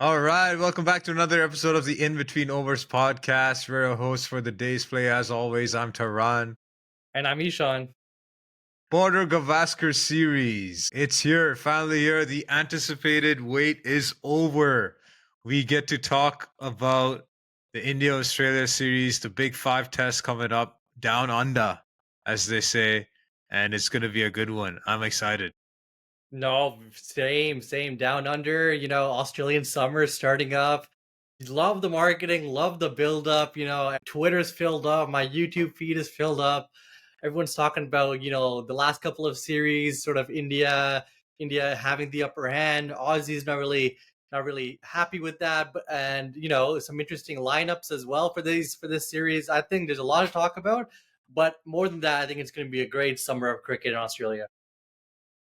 All right, welcome back to another episode of the In Between Overs podcast. We're a host for the day's play. As always, I'm Taran. And I'm Ishan. Border Gavaskar series. It's here, finally here. The anticipated wait is over. We get to talk about the India Australia series, the big five test coming up down under, as they say, and it's going to be a good one. I'm excited. No, same. Down under, Australian summer starting up. Love the marketing, love the build up. Twitter's filled up, my YouTube feed is filled up. Everyone's talking about, the last couple of series, sort of India having the upper hand. Aussie's not really happy with that, but and some interesting lineups as well for this series. I think there's a lot to talk about, but more than that, I think it's going to be a great summer of cricket in Australia.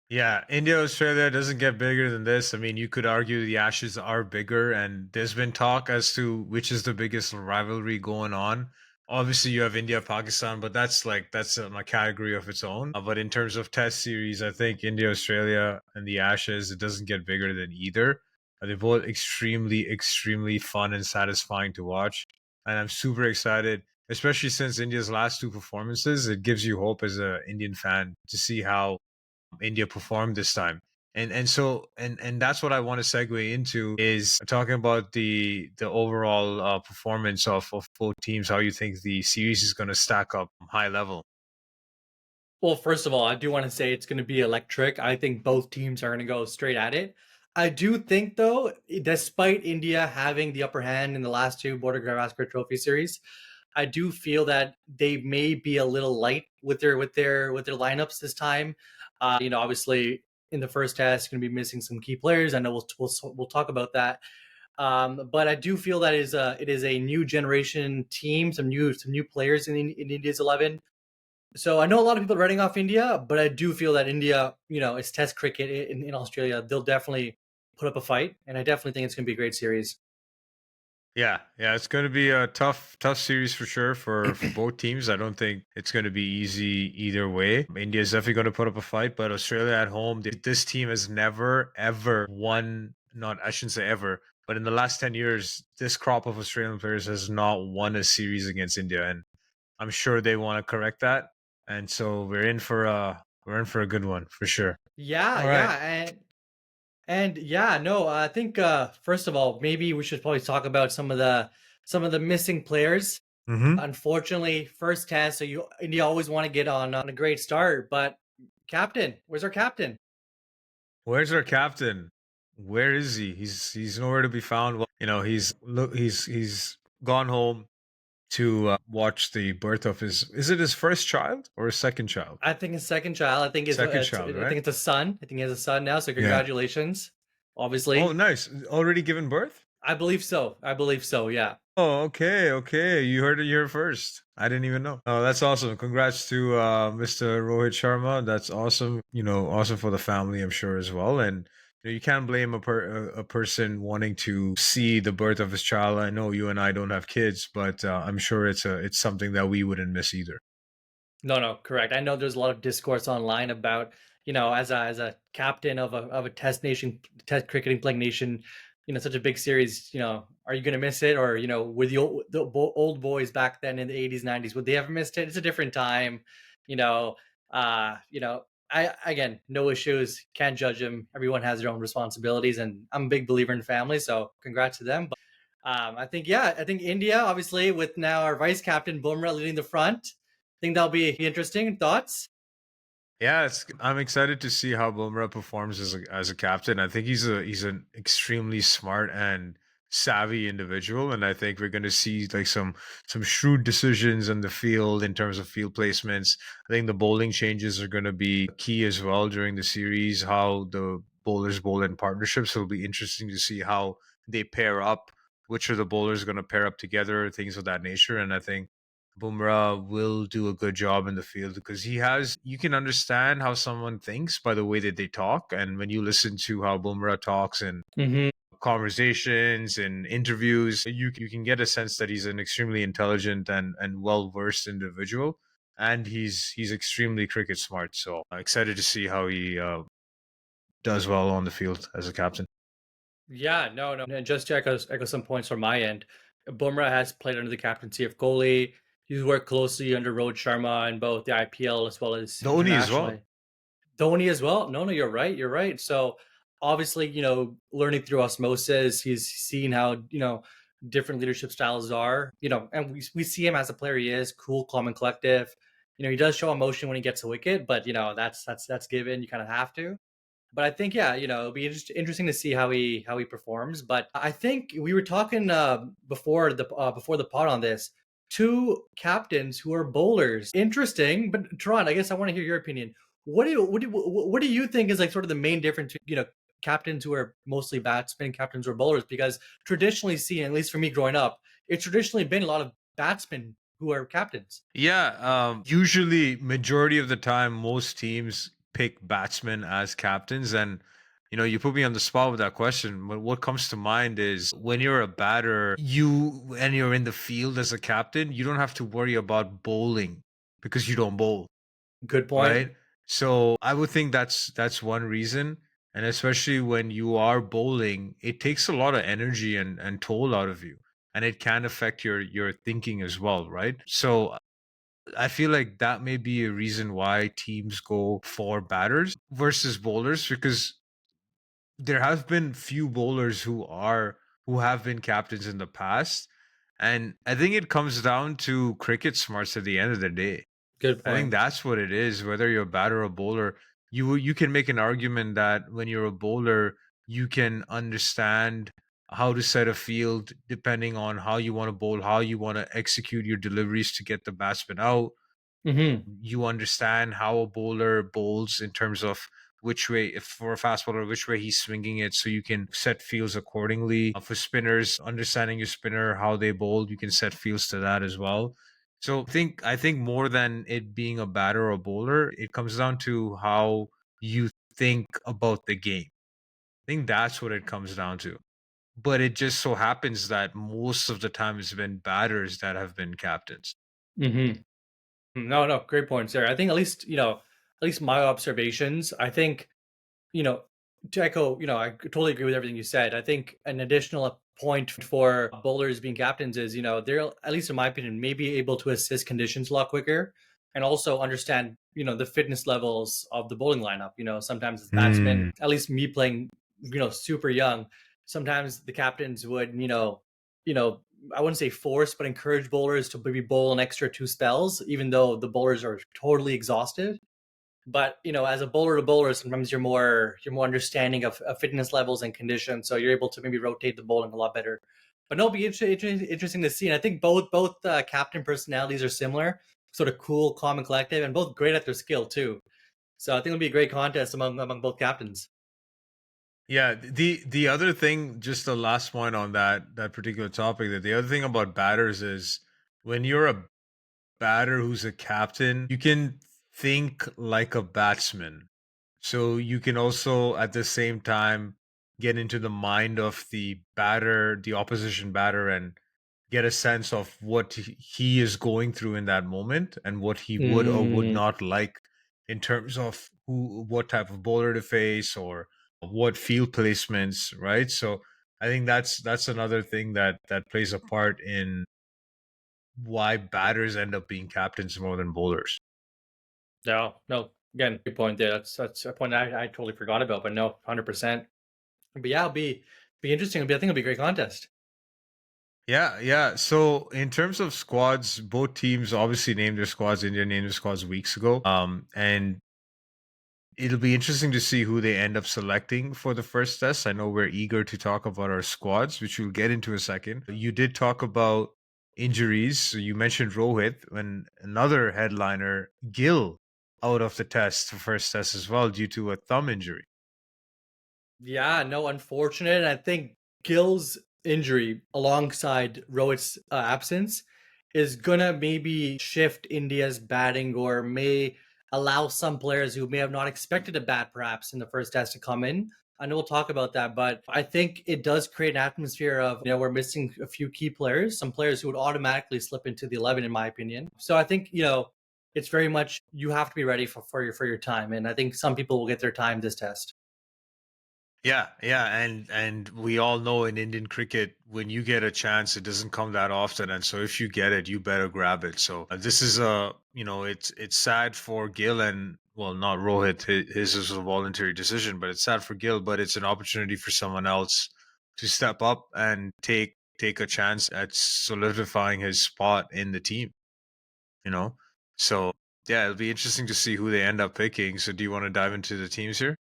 Yeah, India Australia doesn't get bigger than this. I mean, you could argue the Ashes are bigger, and there's been talk as to which is the biggest rivalry going on. Obviously, you have India Pakistan, but that's a category of its own. But in terms of Test series, I think India Australia and the Ashes it doesn't get bigger than either. They're both extremely fun and satisfying to watch, and I'm super excited, especially since India's last two performances. It gives you hope as a Indian fan to see how India performed this time. And that's what I want to segue into is talking about the overall performance of both teams. How you think the series is going to stack up high level? Well, first of all, I do want to say it's going to be electric. I think both teams are going to go straight at it. I do think, though, despite India having the upper hand in the last two Border Gavaskar Trophy series, I do feel that they may be a little light with their lineups this time. Obviously in the first test, going to be missing some key players. I know we'll talk about that. But I do feel that it is a new generation team, some new players in India's 11. So I know a lot of people are writing off India, but I do feel that India, it's Test cricket in Australia. They'll definitely put up a fight, and I definitely think it's going to be a great series. Yeah, it's going to be a tough series for sure for both teams. I don't think it's going to be easy either way. India is definitely going to put up a fight, but Australia at home, this team has never ever won. Not I shouldn't say ever, but in the last 10 years, this crop of Australian players has not won a series against India, and I'm sure they want to correct that. And so we're in for a good one for sure. Yeah, All right. yeah, and yeah, no, I think first of all, maybe we should probably talk about some of the missing players. Mm-hmm. Unfortunately, first test, so India always want to get on a great start, but captain, where's our captain? Where's our captain? Where is he? He's nowhere to be found. Well, he's gone home to watch the birth of his. Is it his first child or his second child? I think his second child. I think Second child, I right? think it's a son. I think he has a son now. So Yeah. congratulations. Oh, Obviously, nice. Already given birth? I believe so. I believe so. Yeah. Oh, okay. You heard it here first. I didn't even know. Oh, that's awesome. Congrats to Mr. Rohit Sharma. That's awesome. Awesome for the family, I'm sure as well. And you can't blame a person wanting to see the birth of his child. I know you and I don't have kids, but I'm sure it's something that we wouldn't miss either. No, no, correct. I know there's a lot of discourse online about, as a captain of a test cricketing playing nation, such a big series, are you going to miss it? Or, with old boys back then in the 80s, 90s, would they ever missed it? It's a different time, you know, I, again, no issues, can't judge them. Everyone has their own responsibilities, and I'm a big believer in family. So congrats to them. But I think India, obviously, with now our vice captain Bumrah leading the front, think that'll be interesting. Thoughts? Yeah, I'm excited to see how Bumrah performs as a captain. I think he's an extremely smart and savvy individual, and I think we're going to see like some shrewd decisions in the field in terms of field placements. I think the bowling changes are going to be key as well during the series. How the bowlers bowl in partnerships will be interesting to see how they pair up. Which are the bowlers going to pair up together? Things of that nature, and I think Bumrah will do a good job in the field because you can understand how someone thinks by the way that they talk. And when you listen to how Bumrah talks in Hmm. conversations and interviews, you can get a sense that he's an extremely intelligent and well versed individual. And he's extremely cricket smart. So I'm excited to see how he does well on the field as a captain. Yeah, no. And just to echo some points from my end, Bumrah has played under the captaincy of Kohli. He's worked closely under Rohit Sharma in both the IPL as well as Dhoni as well. internationally. Dhoni as well. No, you're right. You're right. So obviously, learning through osmosis, he's seen how, different leadership styles are, and we see him as a player. He is cool, calm, and collective. He does show emotion when he gets a wicket, but that's given. You kind of have to. But I think, yeah, it'll be interesting to see how he performs. But I think we were talking before the pod on this. Two captains who are bowlers. Interesting, but Tron, I guess I want to hear your opinion. What do you think is like sort of the main difference? Captains who are mostly batsmen, captains who are bowlers, because traditionally seen, at least for me growing up, it's traditionally been a lot of batsmen who are captains. Yeah, usually majority of the time, most teams pick batsmen as captains, and you put me on the spot with that question. But what comes to mind is when you're a batter, and you're in the field as a captain, you don't have to worry about bowling because you don't bowl, Good point. right? So I would think that's one reason, and especially when you are bowling, it takes a lot of energy and toll out of you, and it can affect your thinking as well, right? So I feel like that may be a reason why teams go for batters versus bowlers, because there have been few bowlers who have been captains in the past. And I think it comes down to cricket smarts at the end of the day. Good I think point. that's what it is. Whether you're a batter or bowler, you can make an argument that when you're a bowler, you can understand how to set a field depending on how you want to bowl, how you want to execute your deliveries to get the batsman out. Hmm. You understand how a bowler bowls in terms of which way, if for a fast bowler, which way he's swinging it, so you can set fields accordingly. For spinners, understanding your spinner, how they bowl, you can set fields to that as well. So I think more than it being a batter or bowler, it comes down to how you think about the game. I think that's what it comes down to. But it just so happens that most of the time it's been batters that have been captains. Hmm. No, great points there. I think at least my observations, I think, you know, to echo, I totally agree with everything you said. I think an additional point for bowlers being captains is, they're, at least in my opinion, maybe able to assist conditions a lot quicker and also understand, the fitness levels of the bowling lineup. Sometimes as batsmen, Hmm. at least me playing, super young, sometimes the captains would, you know, I wouldn't say force, but encourage bowlers to maybe bowl an extra two spells, even though the bowlers are totally exhausted. But as a bowler to bowler, sometimes you're more understanding of fitness levels and conditions, so you're able to maybe rotate the bowling a lot better. But no, it'll be interesting to see. And I think both captain personalities are similar, sort of cool, calm, and collective, and both great at their skill too. So I think it'll be a great contest among both captains. Yeah, the other thing, just the last point on that particular topic, that the other thing about batters is when you're a batter who's a captain, you can think like a batsman. So you can also at the same time get into the mind of the batter, the opposition batter, and get a sense of what he is going through in that moment and what he would or would Mm, not like in terms of what type of bowler to face or what field placements, right? So I think that's another thing that plays a part in why batters end up being captains more than bowlers. no. Again, good point there. That's a point I totally forgot about, but no, 100%. But yeah, it'll be interesting. I think it'll be a great contest. Yeah, yeah. So in terms of squads, both teams obviously named their squads. India named their squads weeks ago. And it'll be interesting to see who they end up selecting for the first test. I know we're eager to talk about our squads, which we'll get into a second. You did talk about injuries. So you mentioned Rohit, and another headliner, Gill, out of the test, the first test as well, due to a thumb injury. Yeah, no, unfortunate. And I think Gill's injury alongside Rohit's absence is gonna maybe shift India's batting or may allow some players who may have not expected a bat perhaps in the first test to come in. I know we'll talk about that, but I think it does create an atmosphere of, we're missing a few key players, some players who would automatically slip into the 11, in my opinion. So I think, it's very much you have to be ready for your time. And I think some people will get their time this test. Yeah, yeah, and we all know in Indian cricket, when you get a chance, it doesn't come that often, and so if you get it, you better grab it. So this is a, it's sad for Gill and well, not Rohit. His is a voluntary decision, but it's sad for Gill. But it's an opportunity for someone else to step up and take a chance at solidifying his spot in the team. You know, so yeah, it'll be interesting to see who they end up picking. So do you want to dive into the teams here?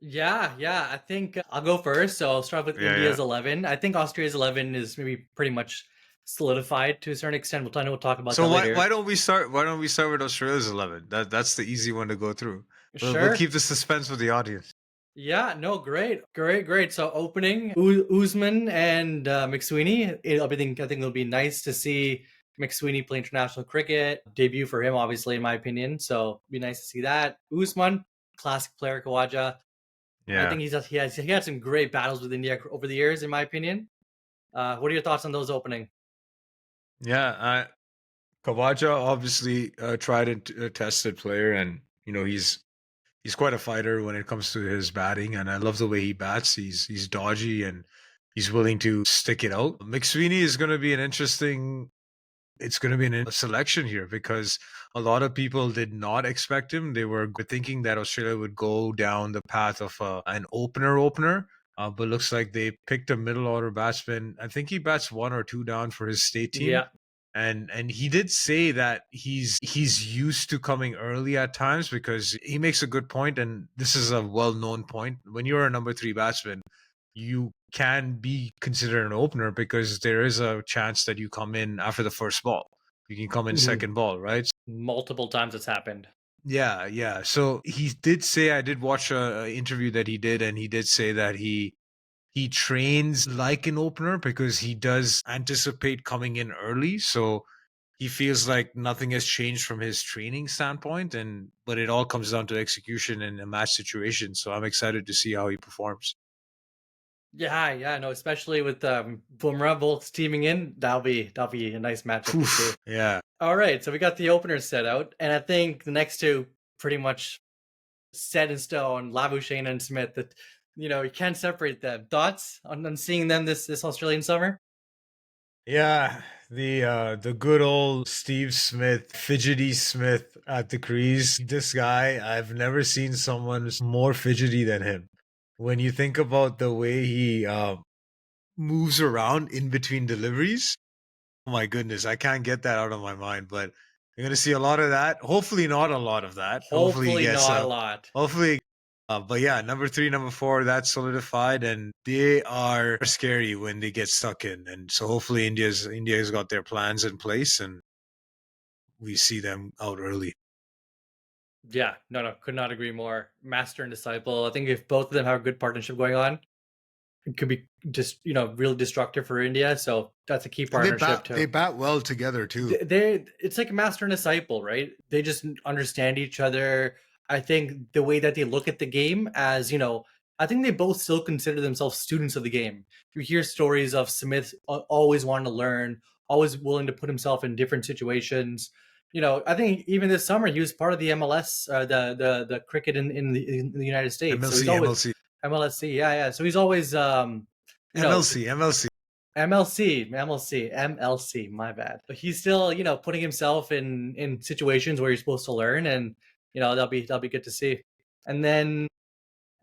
Yeah, yeah. I think I'll go first. So I'll start with Yeah, yeah. India's 11. I think Austria's 11 is maybe pretty much solidified to a certain extent. I know we'll talk about So that why later. don't we start with Australia's 11? That's the easy one to go through. We'll Sure. keep the suspense with the audience. Yeah, no, great, great, great. So opening Usman and McSweeney. I think it'll be nice to see McSweeney play international cricket debut for him, obviously, in my opinion. So be nice to see that. Usman, classic player, Kawaja. I Yeah. think he had some great battles with India over the years, in my opinion. What are your thoughts on those opening? Yeah, Kawaja obviously tried and tested player, and he's quite a fighter when it comes to his batting, and I love the way he bats. He's dodgy and he's willing to stick it out. McSweeney is going to be an interesting it's going to be a selection here because a lot of people did not expect him. They were thinking that Australia would go down the path of an opener, but looks like they picked a middle order batsman. I think he bats one or two down for his state team. Yeah, And he did say that he's used to coming early at times because he makes a good point, and this is a well known point. When you're a number three batsman, you can be considered an opener because there is a chance that you come in after the first ball. You can come in mhm. second ball, right? Multiple times it's happened. Yeah, yeah. So he did say I did watch a interview that he did, and he did say that he trains like an opener because he does anticipate coming in early. So he feels like nothing has changed from his training standpoint, and but it all comes down to execution in a match situation. So I'm excited to see how he performs. Yeah, yeah, no, especially with Bumrah both teaming in, that'll be a nice matchup to see. Poof. Yeah. All right, so we got the openers set out, and I think the next two pretty much set in stone. Labuschagne and Smith. That you can't separate them. Thoughts on seeing them this Australian summer? Yeah, the good old Steve Smith, fidgety Smith at the crease. This guy, I've never seen someone more fidgety than him. When you think about the way he moves around in between deliveries, oh my goodness, I can't get that out of my mind. But you're gonna see a lot of that. Hopefully, not a lot of that. Hopefully, he Hopefully gets not a lot. hopefully but yeah, number three, number four, that's solidified, and they are scary when they get stuck in. And so hopefully India's got their plans in place, and we see them out early. Yeah, no, no, could not agree more. Master and disciple. I think if both of them have a good partnership going on, it could be just really destructive for India. So that's a key And partnership they too. bat well together too. They it's like a master and disciple, right? They just understand each other. I think the way that they look at the game as, I think they both still consider themselves students of the game. You hear stories of Smith always wanting to learn, always willing to put himself in different situations. I think even this summer he was part of the MLS, the cricket in the United States. So he's MLC, always MLC, MLSC, yeah, yeah. So he's always you know MLC, MLC. MLC, my bad. But he's still, putting himself in situations where you're supposed to learn, and that'll be good to see. And then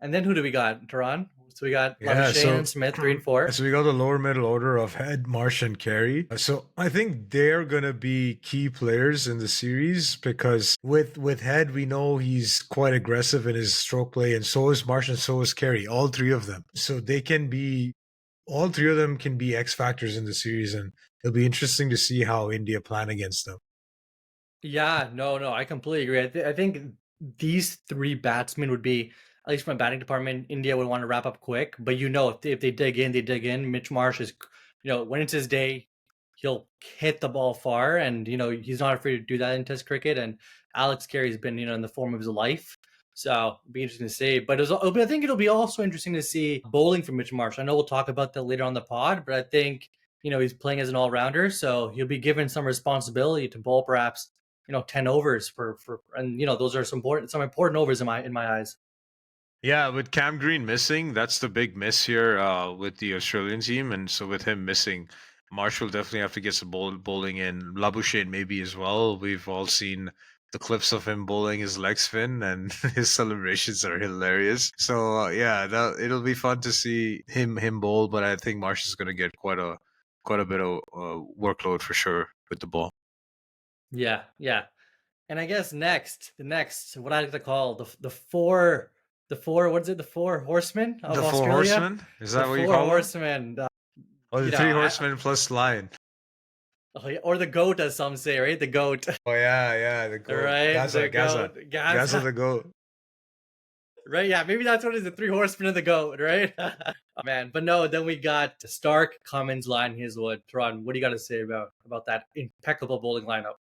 who do we got? Tehran. So we got Yeah, Labuschagne so and Smith, 3 and 4. so we got the lower middle order of Head, Marsh, and Carey. So I think they're gonna be key players in the series because with Head, we know he's quite aggressive in his stroke play, and so is Marsh and so is Carey. All three of them. So all three of them can be X factors in the series, and it'll be interesting to see how India plan against them. Yeah, no, no, I completely agree. I think these three batsmen would be, at least from a batting department, India would want to wrap up quick. But if they dig in, they dig in. Mitch Marsh is, when it's his day, he'll hit the ball far, and he's not afraid to do that in Test cricket. And Alex Carey's been, in the form of his life, so it'll be interesting to see. But I think it'll be also interesting to see bowling from Mitch Marsh. I know we'll talk about that later on the pod, but I think he's playing as an all rounder, so he'll be given some responsibility to bowl perhaps 10 overs and those are some important overs in my eyes. Yeah, with Cam Green missing, that's the big miss here with the Australian team, and so with him missing, Marsh will definitely have to get some bowling in. Labuschagne maybe as well. We've all seen the clips of him bowling his leg spin, and his celebrations are hilarious. So yeah, it'll be fun to see him bowl, but I think Marsh is going to get quite a bit of workload for sure with the ball. Yeah, yeah. And I guess the next, what I like to call the four, what is it? The four horsemen of The Four Australia. Horsemen, is The that what you four call them? horsemen. Or You the know, Three Horsemen plus Lion? oh, yeah, or the goat, as some say, right? The goat, Oh yeah, yeah, the goat. right? Gaza, The Gaza. goat, Gaza Gaza, the goat. right? Yeah, maybe that's what it is. The three horsemen of the goat, right? Oh, man, but no. Then we got Stark, Cummins, Line, Hazelwood. Tron, what do you got to say about that impeccable bowling lineup?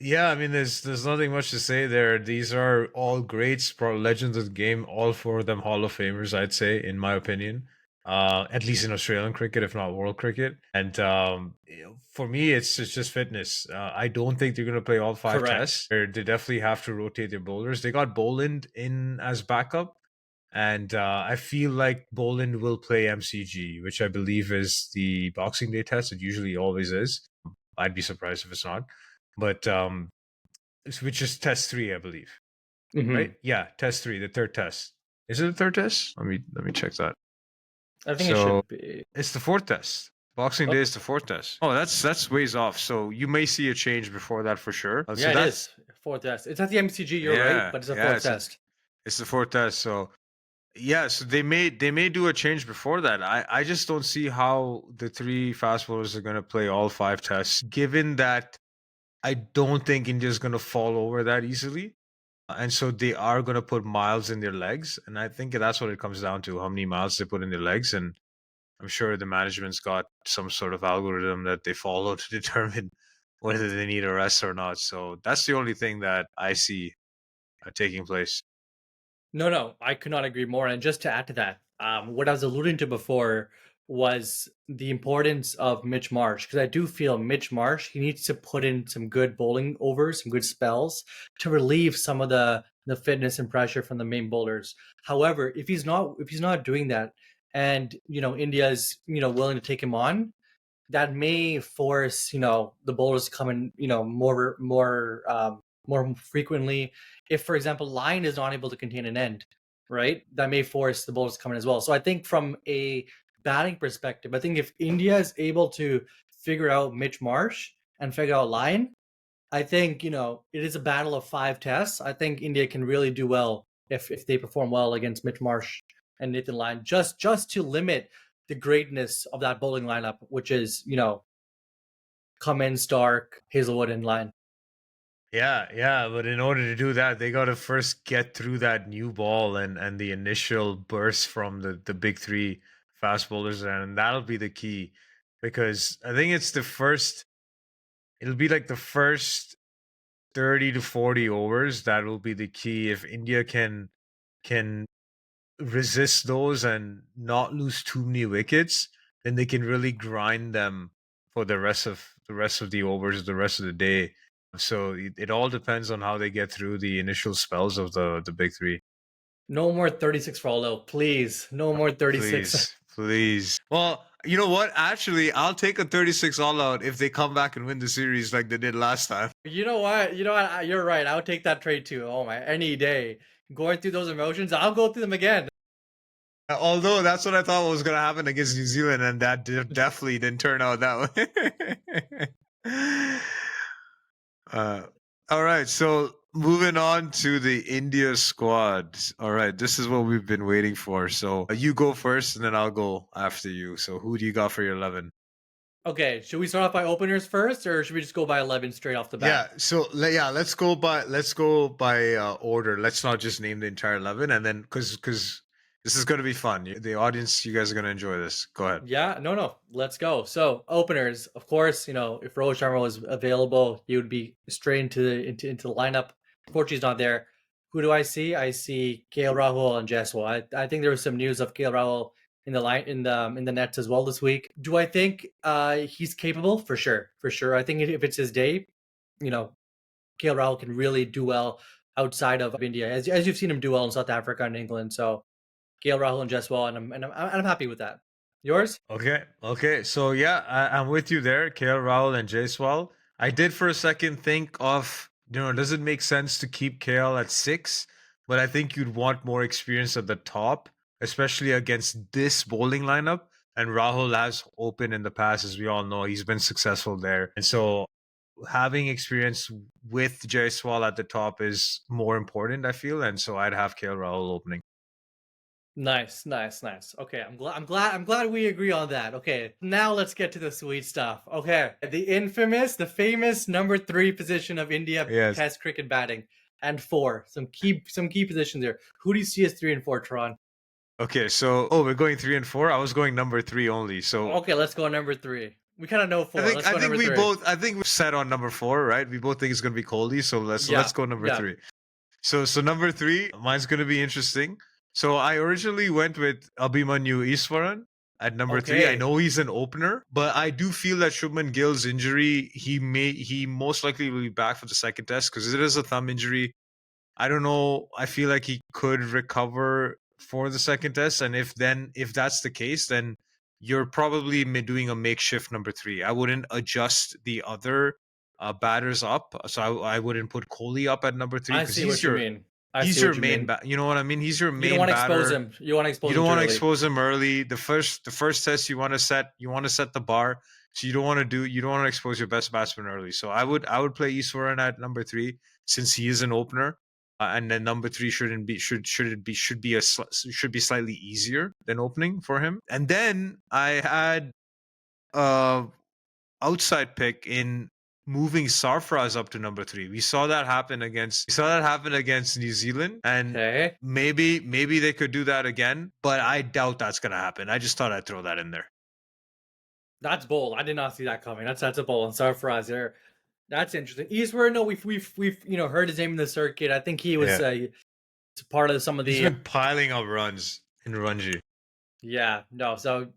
Yeah, I mean, there's nothing much to say there. These are all greats, legends of the game. All four of them Hall of Famers, I'd say, in my opinion. At least in Australian cricket, if not world cricket. And for me, it's just fitness. I don't think they're going to play all five Correct. tests. They definitely have to rotate their bowlers. They got Boland in as backup, and I feel like Boland will play MCG, which I believe is the Boxing Day test. It usually always is. I'd be surprised if it's not. But which is test three, I believe. Hmm. Right? Yeah, test three, the third test. Is it the third test? Let me check that. I think it So should be. it's the fourth test. Boxing Oh, Day is the fourth test. Oh, that's ways off. So you may see a change before that for sure. So yeah, it that's is fourth test. It's at the MCG. You're right, yeah, but it's a yeah. fourth test. It's the fourth test. So yeah, so they may do a change before that. I just don't see how the three fast bowlers are going to play all five tests, given that I don't think India's going to fall over that easily. And so they are going to put miles in their legs. And I think that's what it comes down to, how many miles they put in their legs. And I'm sure the management's got some sort of algorithm that they follow to determine whether they need a rest or not. So that's the only thing that I see taking place. No, no, I could not agree more. And just to add to that, what I was alluding to before was the importance of Mitch Marsh, because I do feel Mitch Marsh, he needs to put in some good bowling overs, some good spells to relieve some of the fitness and pressure from the main bowlers. However, if he's not doing that, and India's willing to take him on, that may force the bowlers to come in more frequently. If, for example, line is not able to contain an end, right, that may force the bowlers to come in as well. So I think from a batting perspective, I think if India is able to figure out Mitch Marsh and figure out line, I think it is a battle of five tests. I think India can really do well if they perform well against Mitch Marsh and Nathan Lyon, just to limit the greatness of that bowling lineup, which is Cummins, Stark, Hazelwood, and Lyon. Yeah, yeah, but in order to do that, they got to first get through that new ball and the initial burst from the big three fast bowlers, and that'll be the key, because I think it's the first. It'll be like the first 30 to 40 overs that will be the key. If India can resist those and not lose too many wickets, then they can really grind them for the rest of the overs, the rest of the day. So it all depends on how they get through the initial spells of the big three. No more 36 for all out, please. No more 36. Please, please. Well, you know what? Actually, I'll take a 36 all out if they come back and win the series like they did last time. You know what? You know what? You're right. I'll take that trade too. Oh my, any day. Going through those emotions, I'll go through them again. Although that's what I thought was going to happen against New Zealand, and that definitely didn't turn out that way. uh, all right, so moving on to the India squad. All right, this is what we've been waiting for. So you go first, and then I'll go after you. So who do you got for your 11? Okay, should we start off by openers first, or should we just go by 11 straight off the Yeah, bat? so yeah, let's go by order. Let's not just name the entire 11, and then because this is going to be fun. The audience, you guys are going to enjoy this. Go ahead. Yeah, no, no. Let's go. So openers, of course, if Rohit Sharma was available, he would be straight into the lineup. Unfortunately, he's not there. Who do I see? I see KL Rahul and Jaiswal. I think there was some news of KL Rahul in the line in the nets as well this week. Do I think he's capable? For sure, for sure. I think if it's his day, you know, KL Rahul can really do well outside of India, as you've seen him do well in South Africa and England. So KL Rahul and Jaiswal, and I'm happy with that. Yours? Okay. So yeah, I'm with you there, KL Rahul and Jaiswal. I did for a second think of, does it make sense to keep KL at 6? But I think you'd want more experience at the top, especially against this bowling lineup. And Rahul has opened in the past, as we all know. He's been successful there. And so having experience with Jaiswal at the top is more important, I feel. And so I'd have KL Rahul opening. Nice, nice, nice. Okay, I'm glad we agree on that. Okay, now let's get to the sweet stuff. Okay, the famous number 3 position of India Yes. Test cricket batting, and 4. Some key positions there. Who do you see as 3 and 4, Tron? Okay, so we're going 3 and 4. I was going number 3 only. So Okay, let's go number 3. We kind of know I 4. think Let's I go think number we 3. both I think we're set on number 4, right? We both think it's gonna be Kohli. So let's Yeah, go number yeah. 3. So number 3, mine's gonna be interesting. So I originally went with Abhimanyu Iswaran at number 3. I Okay. know he's an opener, but I do feel that Shubman Gill's injury, he most likely will be back for the second test because it is a thumb injury. I don't know. I feel like he could recover for the second test, and if that's the case, then you're probably doing a makeshift number 3. I wouldn't adjust the other batters up, so I wouldn't put Kohli up at number 3 I because see what you mean. I see what you main mean. you know what I mean. He's your You don't main want to expose batter. him. You want to You expose him don't too want to early. expose him early. The first test you want to set the bar. So you don't want to expose your best batsman early. So I would play Iswaran at number 3 since he is an opener. And then number 3 should be slightly easier than opening for him. And then I had uh outside pick in moving Sarfraz up to number 3. We saw that happen against New Zealand, and Okay. maybe they could do that again, but I doubt that's gonna happen. I just thought I'd throw that in there. That's bold. I did not see that coming. That's a bold one. Sarfaraz there. That's interesting. Eastward, no, we've heard his name in the circuit. I think he was Yeah. part of some of He's the been piling up runs in Ranji. yeah, no. So,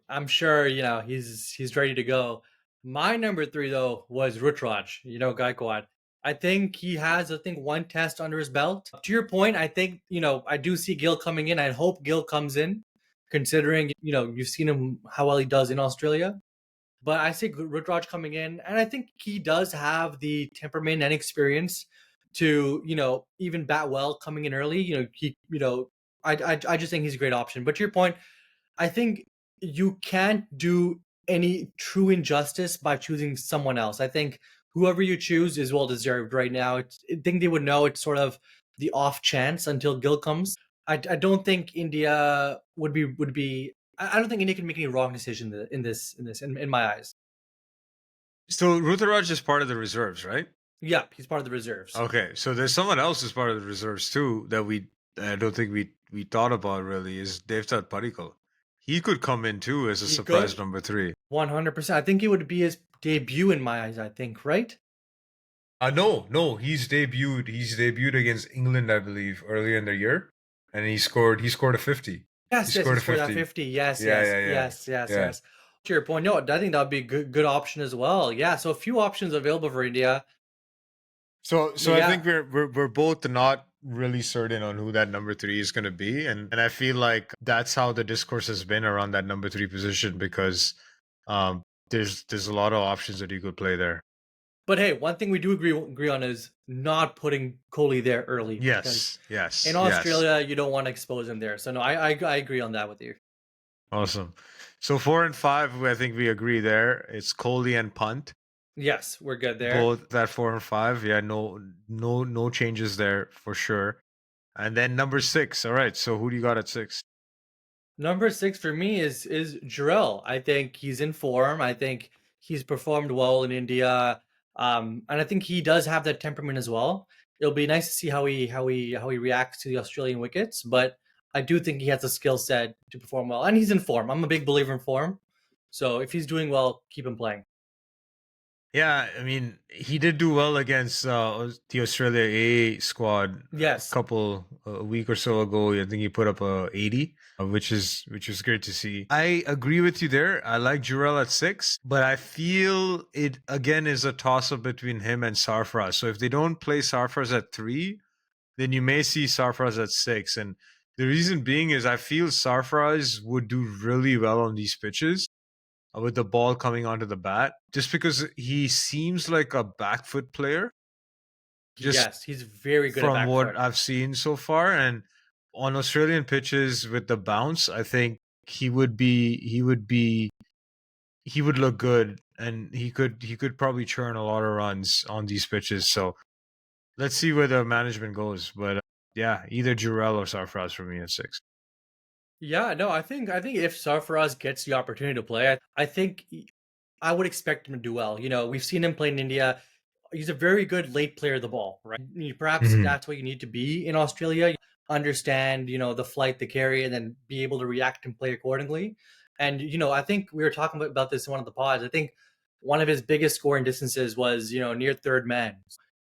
I'm sure, he's ready to go. My number 3 though was Rutraj, Gaikwad. I think he has one test under his belt. To your point, I think, I do see Gill coming in. I hope Gill comes in considering, you've seen him how well he does in Australia. But I see Rutraj coming in, and I think he does have the temperament and experience to, even bat well coming in early. I just think he's a great option. But to your point, I think you can't do any true injustice by choosing someone else. I think whoever you choose is well deserved right now. I think they would know it's sort of the off chance until Gill comes. I don't think India would be. I don't think India can make any wrong decision in my eyes. So Rutaraj is part of the reserves, right? Yeah, he's part of the reserves. Okay, so there's someone else who's part of the reserves too that I don't think we thought about really is Devdutt Padikkal. He could come in too as a He surprise could number 3. 100%. I think it would be his debut in my eyes. I think, right? No, He's debuted against England, I believe, earlier in the year, and he scored a 50. Yes, He yes, he scored a scored that 50. 50. Yes, Yeah, yes, yeah, yeah, yes, yes, yeah. yes. To your point, no, I think that would be a good option as well. Yeah, so a few options available for India. So I Yeah, think we're both not really certain on who that number 3 is going to be, and I feel like that's how the discourse has been around that number 3 position because um there's a lot of options that you could play there. but hey, one thing we do agree on is not putting Kohli there early because Yes, yes, in yes. Australia you don't want to expose him there. So no, I agree on that with you. Awesome. So 4 and 5, I think we agree there. It's Kohli and Punt, Yes, we're good there. both at 4 and 5. Yeah, no changes there for sure. And then number 6. All right. So who do you got at 6? Number 6 for me is Jarrell. I think he's in form. I think he's performed well in India, and I think he does have that temperament as well. It'll be nice to see how he reacts to the Australian wickets, but I do think he has the skill set to perform well, and he's in form. I'm a big believer in form, so if he's doing well, keep him playing. Yeah, I mean, he did do well against the Australia A squad Yes, a week or so ago. I think he put up a 80, which is great to see. I agree with you there. I like Jurel at 6, but I feel it again is a toss up between him and Sarfraz. So if they don't play Sarfraz at 3, then you may see Sarfraz at 6. And The reason being is I feel Sarfaraz would do really well on these pitches with the ball coming onto the bat, just because he seems like a back foot player, just Yes, he's very good at from back what foot. I've seen so far. And on Australian pitches with the bounce, I think he would look good, and he could probably churn a lot of runs on these pitches. So let's see where the management goes. But yeah, either Jurel or Sarfraz for me at 6. Yeah, no, I think if Sarfaraz gets the opportunity to play, I think I would expect him to do well. We've seen him play in India. He's a very good late player of the ball, right? Perhaps Mm-hmm. that's what you need to be in Australia. Understand, the flight, the carry, and then be able to react and play accordingly. And I think we were talking about this in one of the pods. I think one of his biggest scoring distances was, near third man.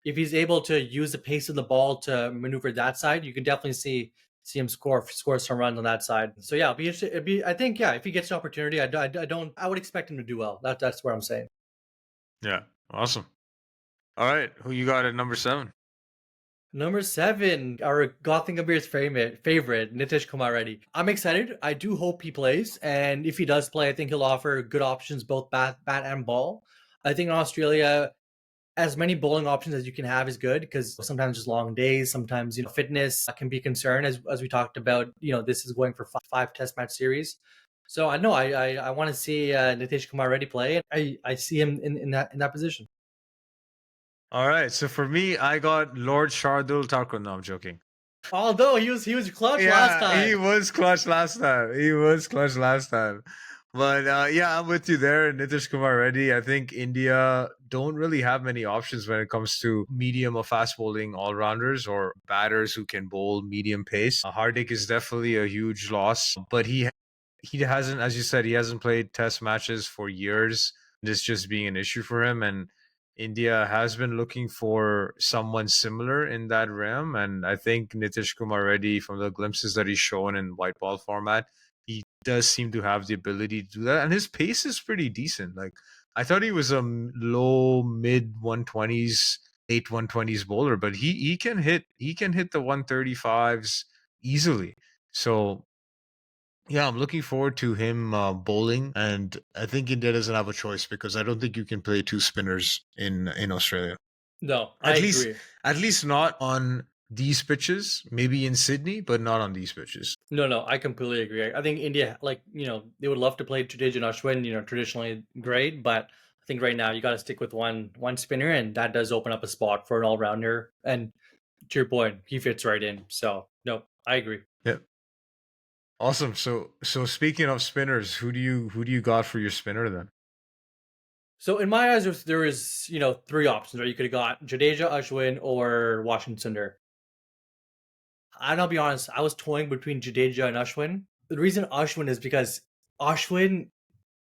If he's able to use the pace of the ball to maneuver that side, you can definitely see him score some runs on that side. So yeah, it'd be interesting. I think, yeah, if he gets the opportunity, I would expect him to do well. That's what I'm saying. Yeah, awesome. All right, who you got at number 7? Number 7, our Gothingham Bears favorite, Nitish Kumar Reddy. I'm excited. I do hope he plays, and if he does play, I think he'll offer good options, both bat and ball. I think in Australia, as many bowling options as you can have is good, because sometimes just long days, sometimes fitness can be a concern, as we talked about. This is going for five test match series. So I know I want to see Nitish Kumar Reddy play. I see him in that position. All right, so for me, I got Lord Shardul Thakur. No, I'm joking. Although he was clutch last Yeah, he time. was clutch last time. He was clutch last time. But yeah, I'm with you there, Nitish Kumar Reddy. I think India don't really have many options when it comes to medium or fast bowling all rounders or batters who can bowl medium pace. Hardik is definitely a huge loss, but he hasn't, as you said, he hasn't played test matches for years. This just being an issue for him, and India has been looking for someone similar in that realm. And I think Nitish Kumar Reddy, from the glimpses that he's shown in white ball format, he does seem to have the ability to do that. And his pace is pretty decent. Like, I thought he was a low mid 120s, late 120s bowler, but he can hit the 135s easily. So yeah, I'm looking forward to him bowling, and I think India doesn't have a choice because I don't think you can play two spinners in Australia. No, I At least, agree. at least not on these pitches. Maybe in Sydney, but not on these pitches. No, I completely agree. I think India, like, they would love to play Jadeja and Ashwin, traditionally great, but I think right now you got to stick with one spinner, and that does open up a spot for an all rounder. And to your point, he fits right in. So no, I agree. Yeah, awesome. So speaking of spinners, who do you got for your spinner then? So in my eyes, there is three options. Right, you could have got Jadeja, Ashwin, or Washington Sundar. I'll be honest, I was toying between Jadeja and Ashwin. The reason Ashwin is because Ashwin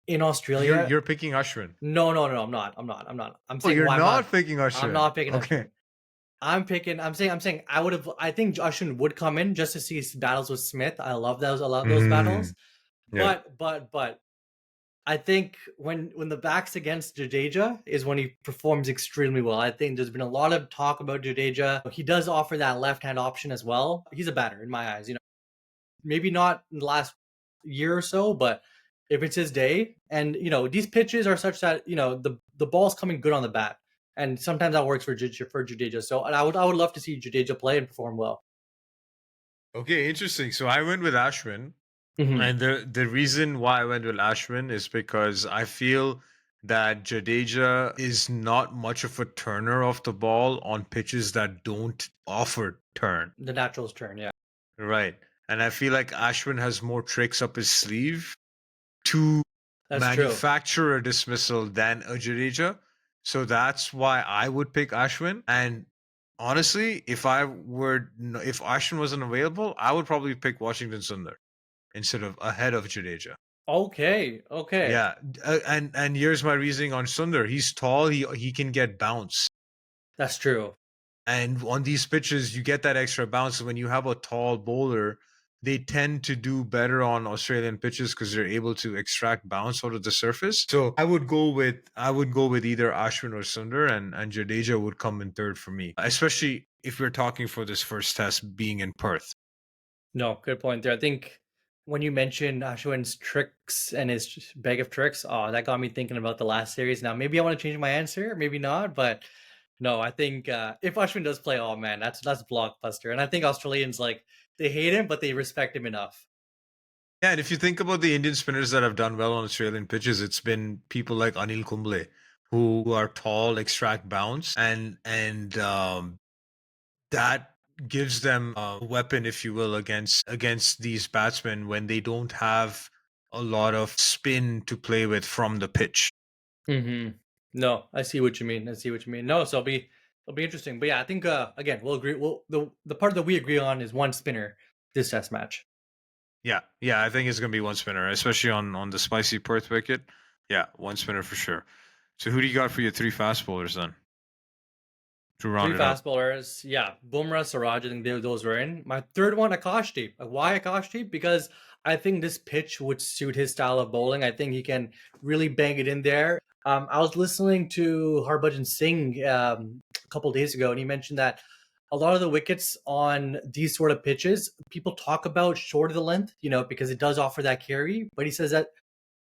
in You're Australia. you're picking Ashwin. No, I'm not. I'm Oh, saying you're why I'm not not. picking I'm Ashwin. not picking Okay. Ashwin. I'm saying I think Ashwin would come in just to see his battles with Smith. I love those Mm, battles. yeah. But I think when the back's against Jadeja is when he performs extremely well. I think there's been a lot of talk about Jadeja. He does offer that left hand option as well. He's a batter in my eyes. Maybe not in the last year or so, but if it's his day, and these pitches are such that the ball's coming good on the bat, and sometimes that works for Jadeja. So I would love to see Jadeja play and perform well. Okay, interesting. So I went with Ashwin. Hmm. And the reason why I went with Ashwin is because I feel that Jadeja is not much of a turner of the ball on pitches that don't offer turn. The natural's turn, yeah, Right. And I feel like Ashwin has more tricks up his sleeve to that's true. manufacture a dismissal than a Jadeja. So that's why I would pick Ashwin. And honestly, if Ashwin wasn't available, I would probably pick Washington Sundar instead of ahead of Jadeja. Okay, Yeah, and here's my reasoning on Sundar. He's tall. He can get bounce, that's true. and on these pitches, you get that extra bounce. When you have a tall bowler, they tend to do better on Australian pitches because they're able to extract bounce out of the surface. So I would go with either Ashwin or Sundar, and Jadeja would come in third for me, especially if we're talking for this first test being in Perth. No, good point there. I think when you mentioned Ashwin's tricks and his bag of tricks, oh, that got me thinking about the last series. Now, maybe I want to change my answer, maybe not, but no, I think if Ashwin does play, oh man, that's blockbuster. And I think Australians like they hate him, but they respect him enough. Yeah, and if you think about the Indian spinners that have done well on Australian pitches, it's been people like Anil Kumble, who are tall, extract bounce, and that gives them a weapon, if you will, against these batsmen when they don't have a lot of spin to play with from the pitch. Hmm. No, I see what you mean. I see what you mean. No, so it'll be interesting. But yeah, I think again we'll agree. Well, the part that we agree on is one spinner this test match. Yeah, yeah, I think it's gonna be one spinner, especially on the spicy Perth wicket. Yeah, one spinner for sure. So who do you got for your three fast bowlers then to round Three it up? fast bowlers. Yeah. Bumrah, Siraj, I think those were in. My third one, Akashdeep. Why Akashdeep? Because I think this pitch would suit his style of bowling. I think he can really bang it in there. I was listening to Harbhajan Singh a couple days ago, and he mentioned that a lot of the wickets on these sort of pitches, people talk about short of the length, because it does offer that carry. But he says that,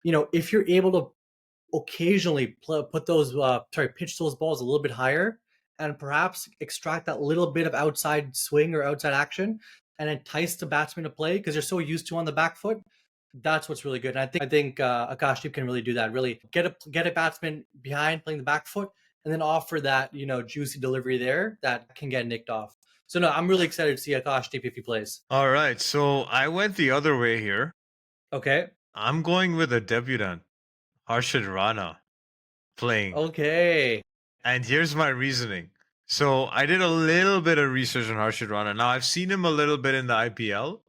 if you're able to occasionally put those pitch those balls a little bit higher and perhaps extract that little bit of outside swing or outside action and entice the batsman to play because they're so used to on the back foot. That's what's really good. And I think Akashdeep can really do that. Really get a batsman behind playing the back foot and then offer that juicy delivery there that can get nicked off. So no, I'm really excited to see Akashdeep if he plays. All right, so I went the other way here. Okay. I'm going with a debutant, Harshad Rana, playing. Okay. And here's my reasoning. So I did a little bit of research on Harshad Rana. Now I've seen him a little bit in the IPL,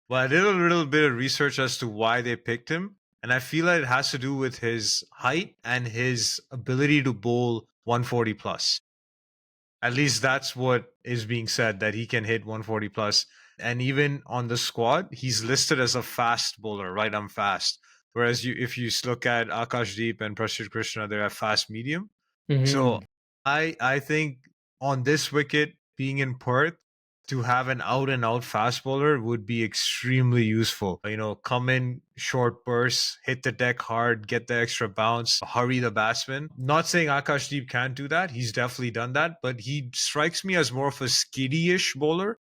but I did a little bit of research as to why they picked him. And I feel like it has to do with his height and his ability to bowl 140 plus. At least that's what is being said, that he can hit 140 plus. And even on the squad, he's listed as a fast bowler, right? I'm fast. Whereas if you look at Akash Deep and Prashid Krishna, they're at fast medium. So Hmm. I think on this wicket, being in Perth, to have an out and out fast bowler would be extremely useful. Come in short bursts, hit the deck hard, get the extra bounce, hurry the batsman. Not saying Akash Deep can't do that. He's definitely done that, but he strikes me as more of a skiddy-ish bowler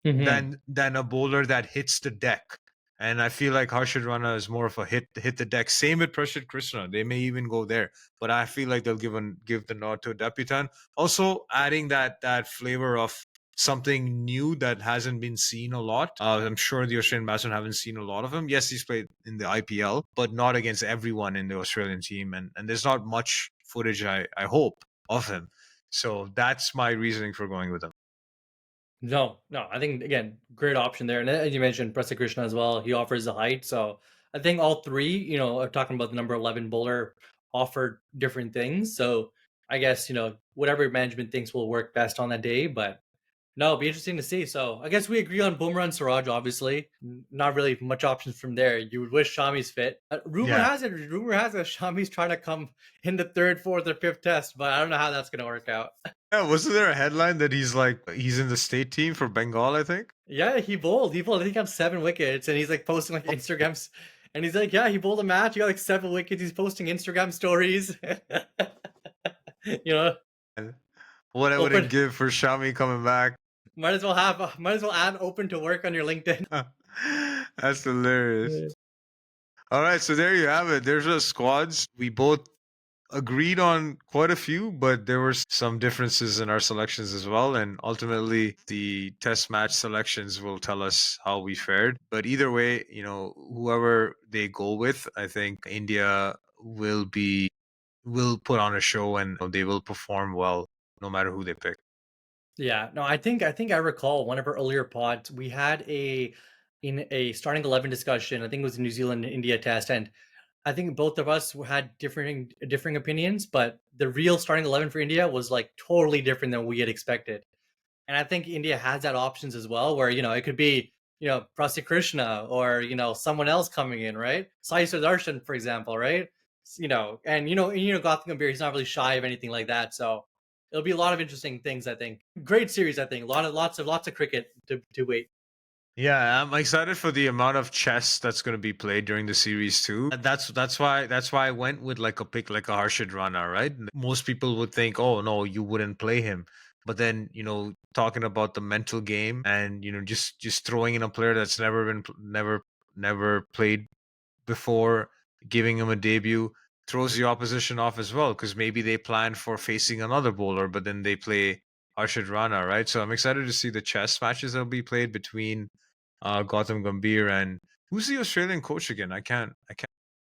Hmm. than a bowler that hits the deck. And I feel like Harshad Rana is more of a hit the deck. Same with Prashid Krishna. They may even go there, but I feel like they'll give the nod to a debutant. Also, adding that flavor of something new that hasn't been seen a lot. I'm sure the Australian batsmen haven't seen a lot of him. Yes, he's played in the IPL, but not against everyone in the Australian team. And there's not much footage, I hope, of him. So that's my reasoning for going with him. No, no. I think again, great option there. And as you mentioned, Prasad Krishna as well. He offers the height. So I think all three, are talking about the number 11 bowler offer different things. So I guess, whatever management thinks will work best on that day. But no, it'll be interesting to see. So I guess we agree on Bumrah and Siraj, obviously. Not really much options from there. You would wish Shami's fit. Yeah. Rumor has it Shami's trying to come in the third, fourth, or fifth test, but I don't know how that's gonna work out. Yeah, wasn't there a headline that he's in the state team for Bengal, I think? Yeah, he bowled. He bowled. I think he got 7 wickets, and he's like posting like Instagrams, and he's like, "Yeah, he bowled a match. He got like 7 wickets. He's posting Instagram stories." you know, And what I wouldn't open. give for Shami coming back. Might as well add open to work on your LinkedIn. That's hilarious. Yeah. All right, so there you have it. There's our squads. We both agreed on quite a few, but there were some differences in our selections as well. And ultimately, the test match selections will tell us how we fared. But either way, whoever they go with, I think India will put on a show and they will perform well no matter who they pick. Yeah, no, I think I recall one of our earlier pods. We had in a starting 11 discussion. I think it was the New Zealand India test, and I think both of us had differing opinions. But the real starting 11 for India was like totally different than we had expected. And I think India has that options as well, where it could be Prasad Krishna or someone else coming in, right? Sai Sudarshan, for example, right? And Gautam Gambhir, he's not really shy of anything like that. So it'll be a lot of interesting things. I think great series. I think lots of cricket to wait. Yeah, I'm excited for the amount of chess that's going to be played during the series too. And that's why I went with like a pick like a Harshad Rana, right? Most people would think, oh no, you wouldn't play him. But then, talking about the mental game and just throwing in a player that's never played before, giving him a debut throws the opposition off as well because maybe they plan for facing another bowler, but then they play Harshad Rana, right? So I'm excited to see the chess matches that'll be played between Gautam Gambhir and who's the Australian coach again? I can't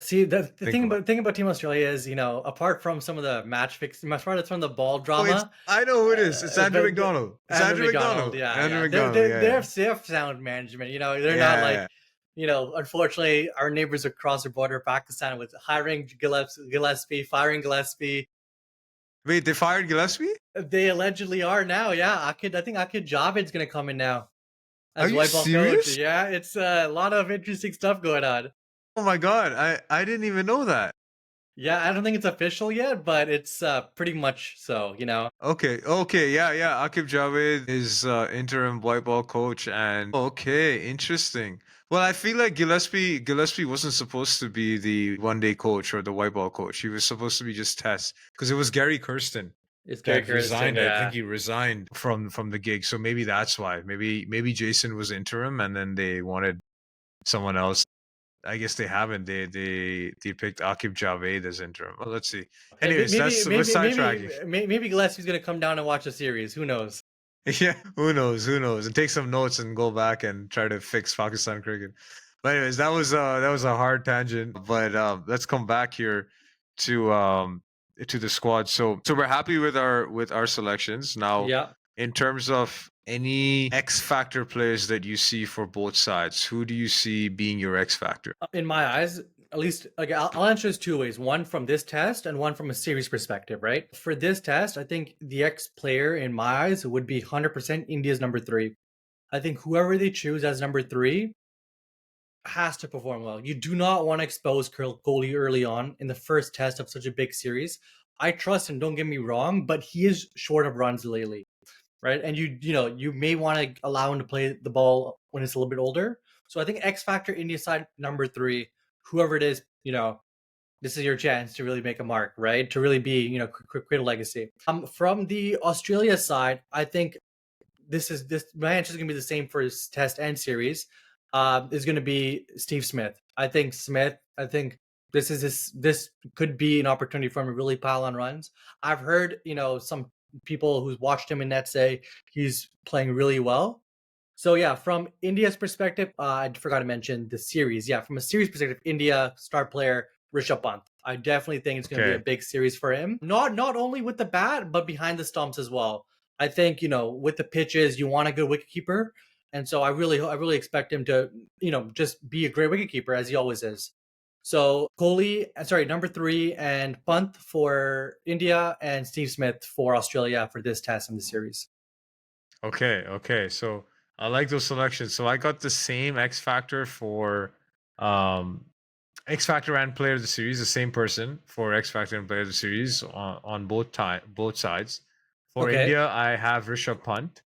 See, the think about. thing about Team Australia is, apart from some of the match fixing, apart from the ball Oh, it's drama, I know who it is. It's Andrew McDonald. It's Andrew Andrew McDonald, McDonald. yeah, Andrew yeah, McDonald. they Yeah, have sound management. They're not yeah, like, yeah. unfortunately, our neighbors across the border, Pakistan, with hiring Gillespie, firing Gillespie. Wait, they fired Gillespie? They allegedly are now. Yeah, I think Akid Javid's gonna come in now Are as you white ball coach. serious? Yeah, it's a lot of interesting stuff going on. Oh my god, I didn't even know that. Yeah, I don't think it's official yet, but it's pretty much so. Okay, yeah, yeah. Akib Javed is interim white ball coach, and okay, interesting. Well, I feel like Gillespie wasn't supposed to be the one day coach or the white ball coach. He was supposed to be just test because it was Gary Kirsten It's Gary that Kirsten, resigned. I think yeah. he resigned from the gig, so maybe that's why. Maybe Jason was interim, and then they wanted someone else. I guess they haven't. They picked Akib Javed as interim. Well, let's see. Hey, Anyways, that's we're sidetracking. maybe Gillespie's gonna come down and watch the series. Who knows? Yeah, who knows? Who knows? And take some notes and go back and try to fix Pakistan cricket. But anyways, that was a hard tangent. But let's come back here to the squad. So we're happy with our selections. Now, Yeah. in terms of any X factor players that you see for both sides, who do you see being your X factor? In my eyes, at least, like I'll answer this two ways: one from this test and one from a series perspective. Right? For this test, I think the X player in my eyes would be 100% India's number three. I think whoever they choose as number three has to perform well. You do not want to expose Kohli early on in the first test of such a big series. I trust him, don't get me wrong, but he is short of runs lately, right? And you may want to allow him to play the ball when it's a little bit older. So I think X Factor India side number three, whoever it is, this is your chance to really make a mark, right? To really be, create a legacy. From the Australia side, I think this my answer is gonna be the same for his test and series. Is gonna be Steve Smith. I think Smith. I think this could be an opportunity for him to really pile on runs. I've heard some people who's watched him in net say he's playing really well. So yeah, from India's perspective, I forgot to mention the series. Yeah, from a series perspective, India star player Rishabh Pant. I definitely think it's going to be a Okay. big series for him. Not only with the bat, but behind the stumps as well. I think with the pitches, you want a good wicketkeeper, and so I really expect him to just be a great wicketkeeper as he always is. So Kohli, sorry, number three, and Pant for India, and Steve Smith for Australia for this test in the series. Okay. So I like those selections. So I got the same X factor for um X Factor and Player of the Series, the same person for X Factor and Player of the Series on both sides. For Okay. India, I have Rishabh Pant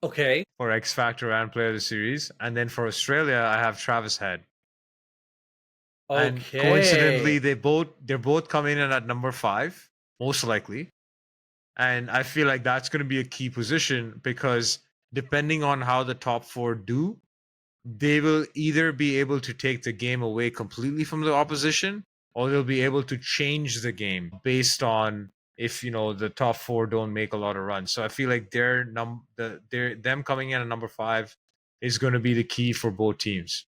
Okay. for X Factor and Player of the Series, and then for Australia, I have Travis Head. And coincidentally, Okay. they're both coming in at number 5, most likely. And I feel like that's going to be a key position because depending on how the top 4 do, they will either be able to take the game away completely from the opposition or they'll be able to change the game based on if the top 4 don't make a lot of runs. So I feel like them coming in at number 5 is going to be the key for both teams.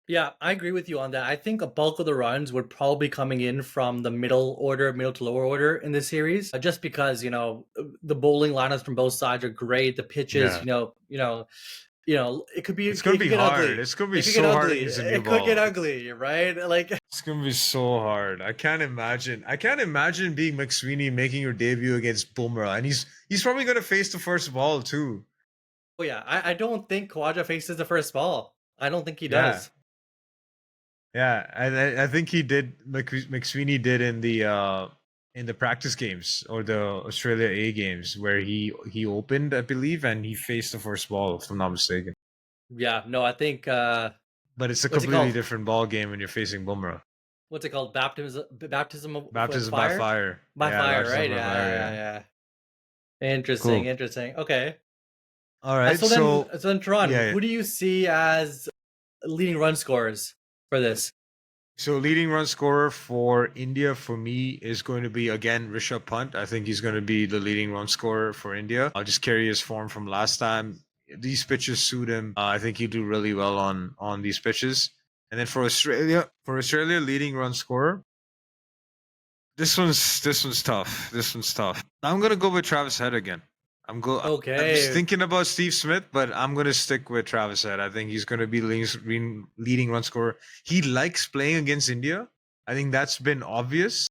Yeah, I agree with you on that. I think a bulk of the runs would probably coming in from the middle to lower order in this series, just because the bowling lineups from both sides are great. The pitches, Yeah. it could be It's it going to could be get hard. ugly. It's going to be It could get so hard ugly. against a new It could get ball. ugly, right? Like It's going to be so hard. I can't imagine. I can't imagine being McSweeney making your debut against Bumrah and he's probably going to face the first ball too. oh yeah, I don't think Khawaja faces the first ball. I don't think he Yeah. does. Yeah, and I think he did. McSweeney did in the practice games or the Australia A games where he opened, I believe, and he faced the first ball, if I'm not mistaken. Yeah, no, I think But it's a what's it completely called? different ball game when you're facing Bumrah. What's it called? Baptism of Baptism by fire? fire. By Yeah, fire, baptism right? by Yeah, fire. yeah, Yeah. yeah, yeah. Interesting, Cool. interesting. Okay. All right. So then, Toronto, Yeah, yeah. who do you see as leading run scorers for this? So leading run scorer for India for me is going to be again Rishabh Pant. I think he's going to be the leading run scorer for India. I'll just carry his form from last time. These pitches suit him. I think he'll do really well on these pitches. And then for Australia leading run scorer, this one's tough. This one's tough. I'm gonna go with Travis Head again. I was Okay. thinking about Steve Smith, but I'm gonna stick with Travis Head. I think he's gonna be leading run scorer. He likes playing against India. I think that's been obvious.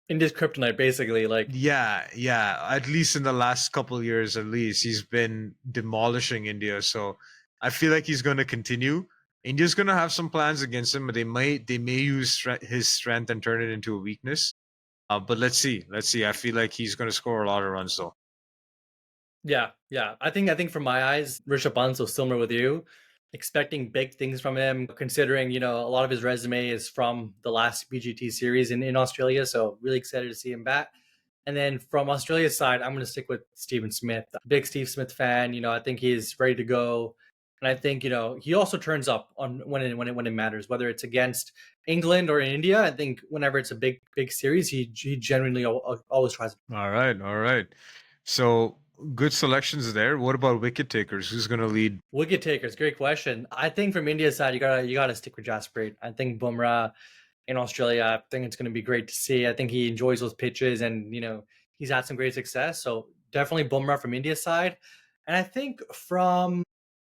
India's kryptonite, basically. Like, Yeah, yeah. At least in the last couple of years, at least he's been demolishing India. So I feel like he's going to continue. India's going to have some plans against him, but they may use his strength and turn it into a weakness. But let's see. Let's see. I feel like he's going to score a lot of runs, though. yeah, yeah. I think from my eyes, Rishabh Pant, so similar with you, expecting big things from him, considering, a lot of his resume is from the last BGT series in Australia. So really excited to see him back. And then from Australia's side, I'm going to stick with Stephen Smith. Big Steve Smith fan. I think he's ready to go. And I think, he also turns up on when it matters, whether it's against England or in India. I think whenever it's a big series, he genuinely always tries. All right. All right. So good selections there. What about wicket takers? Who's going to lead? Wicket takers, great question. I think from India's side, you gotta stick with Jasprit. I think Bumrah in Australia, I think it's going to be great to see. I think he enjoys those pitches, and he's had some great success. So definitely Bumrah from India's side, and I think from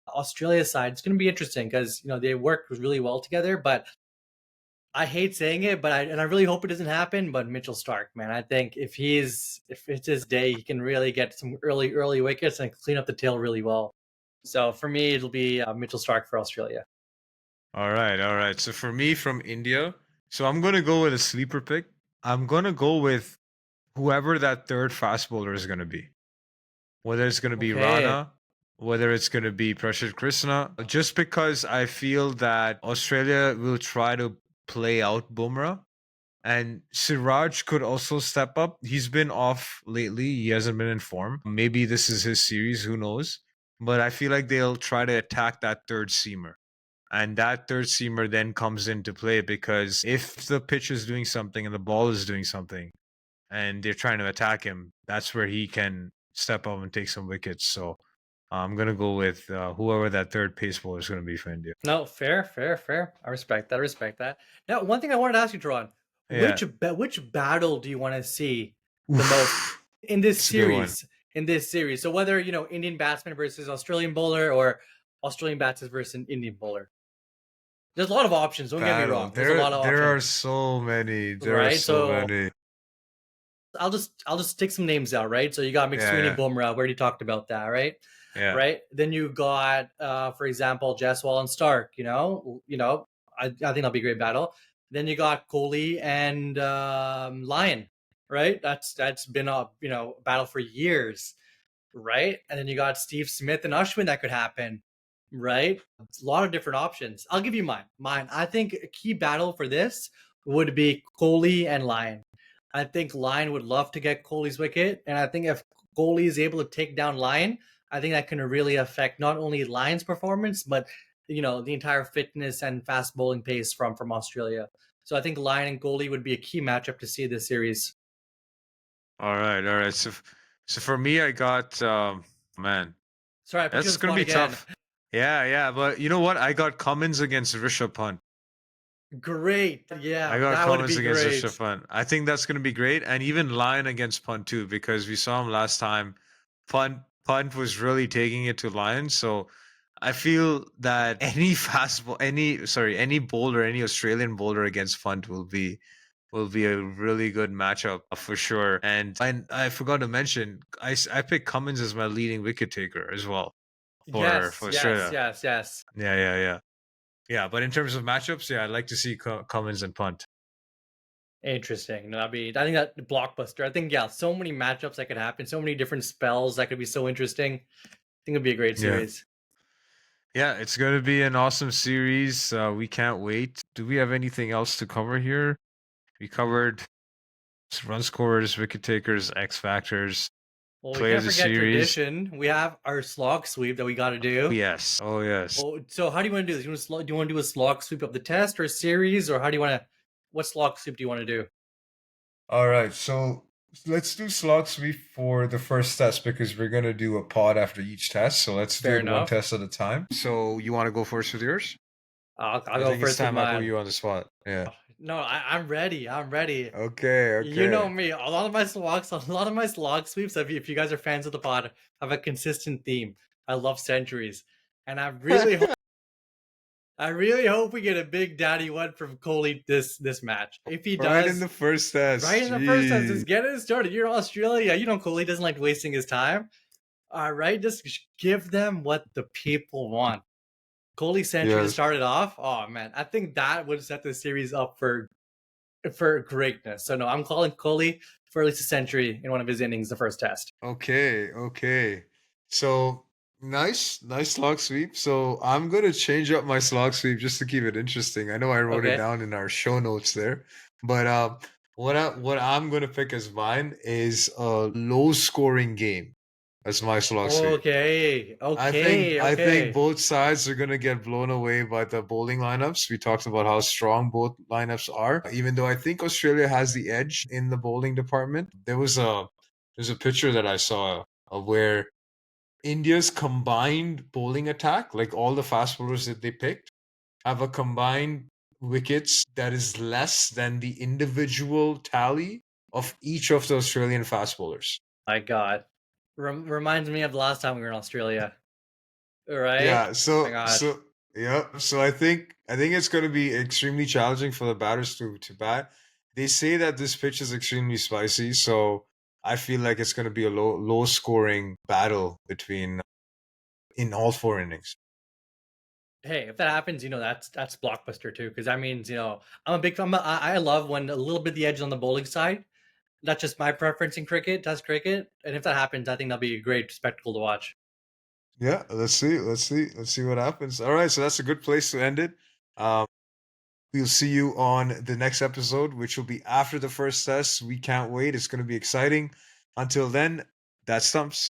Australia's side, it's going to be interesting because they work really well together. But I hate saying it, but I really hope it doesn't happen. But Mitchell Stark, man, I think if it's his day, he can really get some early wickets and clean up the tail really well. So for me, it'll be Mitchell Stark for Australia. All right. All right. So for me from India, so I'm going to go with a sleeper pick. I'm going to go with whoever that third fast bowler is going to be. Whether it's going to be Okay. Rana, whether it's going to be Prashad Krishna, just because I feel that Australia will try to play out Bumrah. And Siraj could also step up. He's been off lately. He hasn't been in form. Maybe this is his series. Who knows? But I feel like they'll try to attack that third seamer. And that third seamer then comes into play because if the pitch is doing something and the ball is doing something, and they're trying to attack him, that's where he can step up and take some wickets. So I'm gonna go with whoever that third pace bowler is gonna be for India. No, fair, fair, fair. I respect that. I respect that. Now, one thing I wanted to ask you, Teron, Yeah. which battle do you want to see the most Oof. in this It's a good one. series? In this series, so whether Indian batsman versus Australian bowler or Australian batsman versus an Indian bowler, there's a lot of options. Don't get me Battle. wrong. There's a lot of There are options, so many. There are right? so So many. I'll just take some names out, right? So you got Yeah, McSweeney, yeah, Bumrah. We already talked about that, right? yeah. Right. Then you got, for example, Jaiswal and Stark. I think that'll be a great battle. Then you got Kohli and Lyon, right? That's been a battle for years, right? And then you got Steve Smith and Ashwin that could happen, right? It's a lot of different options. I'll give you mine. I think a key battle for this would be Kohli and Lyon. I think Lyon would love to get Kohli's wicket, and I think if Kohli is able to take down Lyon, I think that can really affect not only Lyon's performance, but the entire fitness and fast bowling pace from Australia. So I think Lyon and Kohli would be a key matchup to see this series. All right, all right. So for me, I got man, Sorry, I put you on that's the gonna spot be again. tough. Yeah, yeah. But you know what? I got Cummins against Rishabh Pant. Great. I Yeah, got that would Cummins be against Rishabh great. Pant. I think that's going to be great, and even Lyon against Punt too, because we saw him last time. Punt was really taking it to Lyon, so I feel that any fastball, any bowler, any Australian bowler against Punt will be a really good matchup for sure. And I forgot to mention, I picked Cummins as my leading wicket taker as well for Yes, yes, Australia. yes, yes. Yeah, yeah, yeah, yeah. But in terms of matchups, yeah, I'd like to see Cummins and Punt. Interesting. No, I think that blockbuster. I think, yeah, so many matchups that could happen, so many different spells that could be so interesting. I think it'd be a great Yeah. series. Yeah, it's going to be an awesome series. We can't wait. Do we have anything else to cover here? We covered run scorers, wicket takers, X factors, Well, we player of can't the forget series. tradition. We have our slog sweep that we got to do. Yes. Oh, yes. Oh, so how do you want to do this? Do you want to do a slog sweep of the test or series, or how do you want to? What slog sweep do you want to do? All right. So let's do slot sweep for the first test because we're going to do a pod after each test. So let's do Fair it one enough. test at a time. So you want to go first with yours? I'll I go think it's first with time I put mine. you on the spot. Yeah. No, I'm ready. I'm ready. Okay. You know Okay. me. A lot of my slog sweeps. If you guys are fans of the pod, have a consistent theme. I love centuries, and I really hope we get a big daddy one from Kohli this match. If he Right in does, the first right test. in the first time, Jeez. just get it started. You're Australia. You know Kohli doesn't like wasting his time. All right, just give them what the people want. Kohli century to Yes. start it off. Oh man, I think that would set the series up for greatness. So no, I'm calling Kohli for at least a century in one of his innings, the first test. Okay. Okay. So nice slog sweep. So I'm gonna change up my slog sweep just to keep it interesting. I know I wrote it Okay. down in our show notes there, but what I'm gonna pick as mine is a low scoring game as my slog sweep. Okay. I think Okay. I think Okay. both sides are gonna get blown away by the bowling lineups. We talked about how strong both lineups are. Even though I think Australia has the edge in the bowling department, there's a picture that I saw of where India's combined bowling attack, like all the fast bowlers that they picked, have a combined wickets that is less than the individual tally of each of the Australian fast bowlers. My God. Reminds me of the last time we were in Australia. All right. Yeah, My gosh. yeah, so I think it's going to be extremely challenging for the batters to bat. They say that this pitch is extremely spicy, so I feel like it's going to be a low scoring battle between in all four innings. Hey, if that happens, that's blockbuster too. Because that means I'm a big fan. I love when a little bit the edge on the bowling side. That's just my preference in cricket, Test cricket. And if that happens, I think that'll be a great spectacle to watch. Yeah, let's see what happens. All right, so that's a good place to end it. Um, we'll see you on the next episode, which will be after the first test. We can't wait. It's going to be exciting. Until then, that stumps.